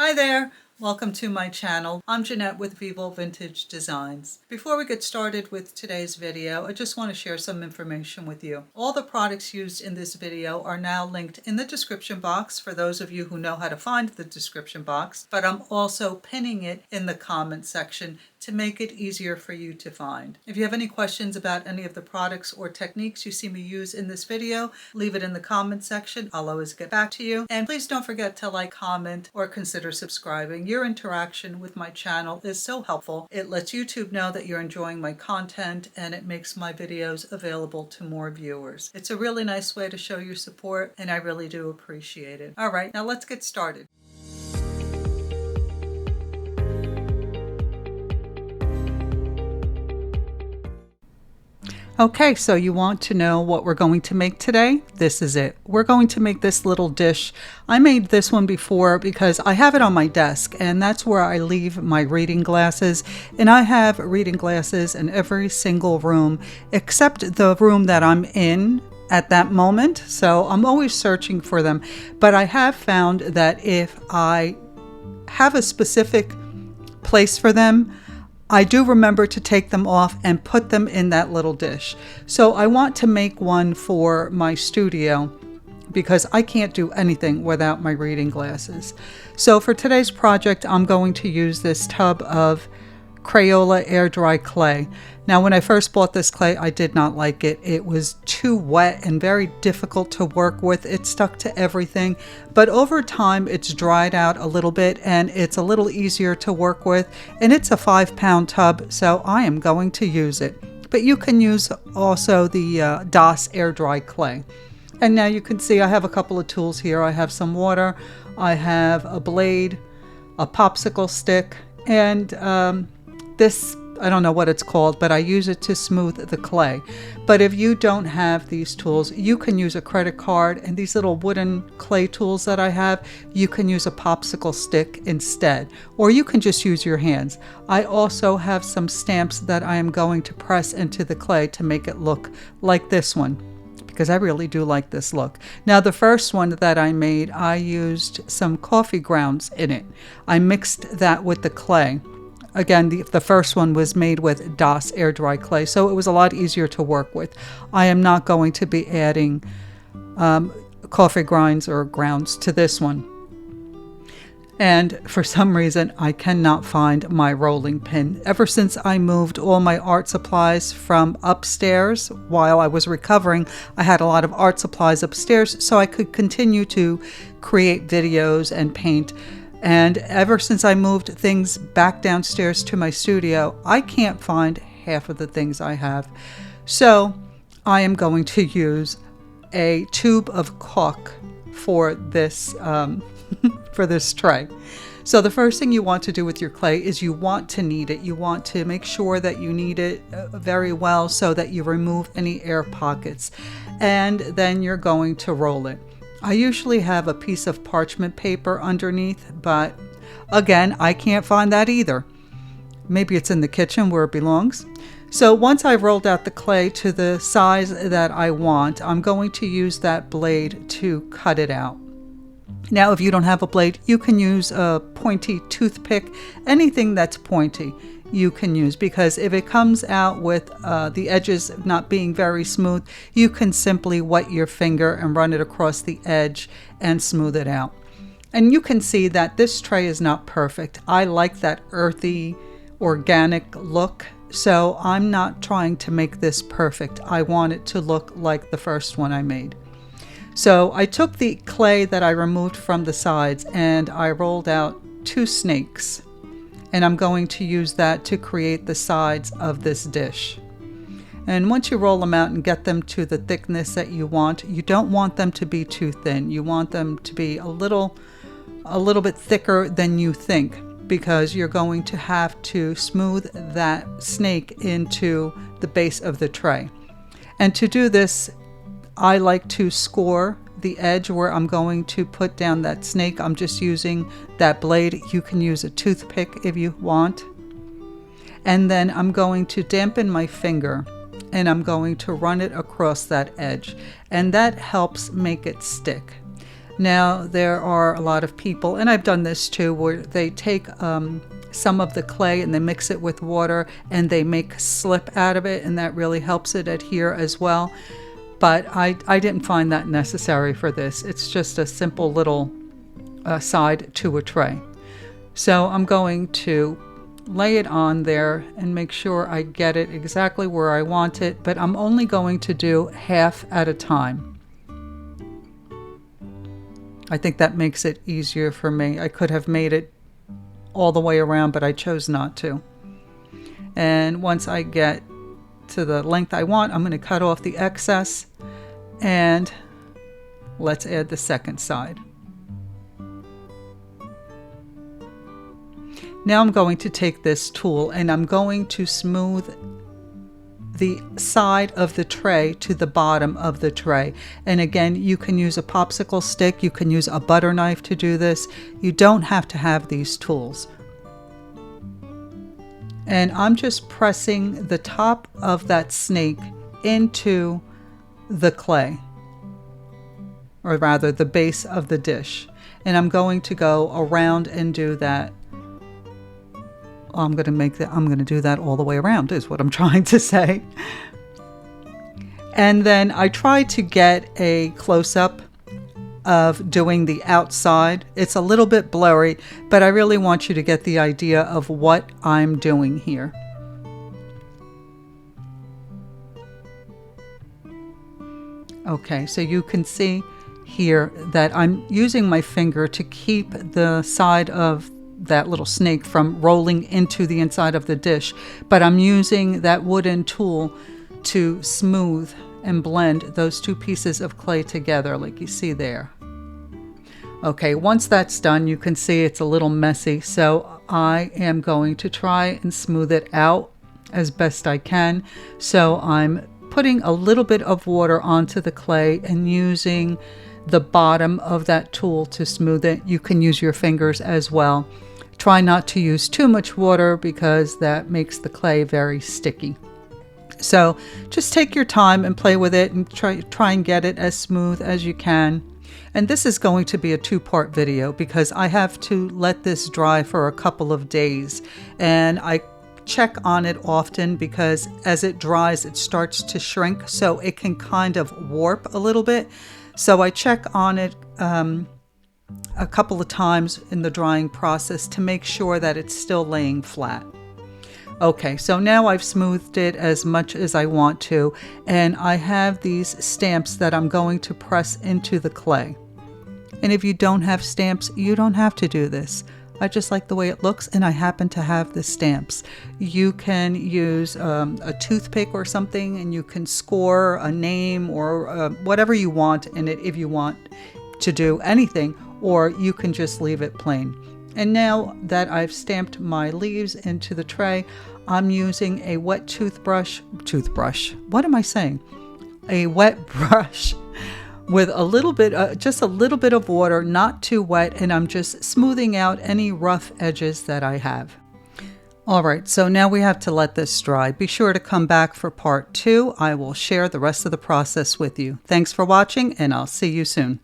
Hi there! Welcome to my channel. I'm Jeanette with Vivo Vintage Designs. Before we get started with today's video, I just want to share some information with you. All the products used in this video are now linked in the description box for those of you who know how to find the description box, but I'm also pinning it in the comment section to make it easier for you to find. If you have any questions about any of the products or techniques you see me use in this video, leave it in the comment section. I'll always get back to you. And please don't forget to like, comment, or consider subscribing. Your interaction with my channel is so helpful. It lets YouTube know that you're enjoying my content and it makes my videos available to more viewers. It's a really nice way to show your support and I really do appreciate it. All right, now let's get started. Okay, so you want to know what we're going to make today? This is it. We're going to make this little dish. I made this one before because I have it on my desk and that's where I leave my reading glasses. And I have reading glasses in every single room except the room that I'm in at that moment. So I'm always searching for them. But I have found that if I have a specific place for them, I do remember to take them off and put them in that little dish. So I want to make one for my studio because I can't do anything without my reading glasses. So for today's project, I'm going to use this tub of Crayola air dry clay. Now, when I first bought this clay, I did not like it. It was too wet and very difficult to work with. It stuck to everything, but over time it's dried out a little bit and it's a little easier to work with. And it's a 5-pound tub, so I am going to use it. But you can use also the DOS air dry clay. And now you can see I have a couple of tools here. I have some water, I have a blade, a popsicle stick, and this, I don't know what it's called, but I use it to smooth the clay. But if you don't have these tools, you can use a credit card, and these little wooden clay tools that I have, you can use a popsicle stick instead, or you can just use your hands. I also have some stamps that I am going to press into the clay to make it look like this one, because I really do like this look. Now, the first one that I made, I used some coffee grounds in it. I mixed that with the clay. Again, the first one was made with DOS air dry clay, so it was a lot easier to work with. I am not going to be adding coffee grinds or grounds to this one. And for some reason, I cannot find my rolling pin. Ever since I moved all my art supplies from upstairs, while I was recovering, I had a lot of art supplies upstairs so I could continue to create videos and paint. And ever since I moved things back downstairs to my studio, I can't find half of the things I have. So I am going to use a tube of caulk for this for this tray. So the first thing you want to do with your clay is you want to knead it. You want to make sure that you knead it very well so that you remove any air pockets. And then you're going to roll it. I usually have a piece of parchment paper underneath, but again, I can't find that either. Maybe it's in the kitchen where it belongs. So once I've rolled out the clay to the size that I want, I'm going to use that blade to cut it out. Now, if you don't have a blade, you can use a pointy toothpick. Anything that's pointy you can use, because if it comes out with the edges not being very smooth, you can simply wet your finger and run it across the edge and smooth it out. And you can see that this tray is not perfect. I like that earthy, organic look, so I'm not trying to make this perfect. I want it to look like the first one I made. So I took the clay that I removed from the sides and I rolled out 2 snakes. And I'm going to use that to create the sides of this dish. And once you roll them out and get them to the thickness that you want, you don't want them to be too thin. You want them to be a little bit thicker than you think, because you're going to have to smooth that snake into the base of the tray. And to do this, I like to score the edge where I'm going to put down that snake. I'm just using that blade. You can use a toothpick if you want. And then I'm going to dampen my finger and I'm going to run it across that edge. And that helps make it stick. Now, there are a lot of people, and I've done this too, where they take some of the clay and they mix it with water and they make slip out of it, and that really helps it adhere as well. But I didn't find that necessary for this. It's just a simple little side to a tray. So I'm going to lay it on there and make sure I get it exactly where I want it, but I'm only going to do half at a time. I think that makes it easier for me. I could have made it all the way around, but I chose not to. And once I get to the length I want, I'm going to cut off the excess, and let's add the second side. Now I'm going to take this tool and I'm going to smooth the side of the tray to the bottom of the tray. And again, you can use a popsicle stick, you can use a butter knife to do this. You don't have to have these tools. And I'm just pressing the top of that snake into the clay, or rather the base of the dish. And I'm going to go around and do that. I'm going to do that all the way around is what I'm trying to say. And then I try to get a close-up of doing the outside. It's a little bit blurry, but I really want you to get the idea of what I'm doing here. Okay, so you can see here that I'm using my finger to keep the side of that little snake from rolling into the inside of the dish, but I'm using that wooden tool to smooth and blend those two pieces of clay together like you see there. Okay, once that's done, you can see it's a little messy, so I am going to try and smooth it out as best I can. So I'm putting a little bit of water onto the clay and using the bottom of that tool to smooth it. You can use your fingers as well. Try not to use too much water because that makes the clay very sticky. So just take your time and play with it and try and get it as smooth as you can. And this is going to be a two-part video because I have to let this dry for a couple of days. And I check on it often because as it dries, it starts to shrink, so it can kind of warp a little bit. So I check on it a couple of times in the drying process to make sure that it's still laying flat. Okay, so now I've smoothed it as much as I want to, and I have these stamps that I'm going to press into the clay. And if you don't have stamps, you don't have to do this. I just like the way it looks, and I happen to have the stamps. You can use a toothpick or something, and you can score a name or whatever you want in it if you want to do anything, or you can just leave it plain. And now that I've stamped my leaves into the tray, I'm using a wet toothbrush, what am I saying? A wet brush with a little bit, just a little bit of water, not too wet, and I'm just smoothing out any rough edges that I have. All right, so now we have to let this dry. Be sure to come back for part 2. I will share the rest of the process with you. Thanks for watching, and I'll see you soon.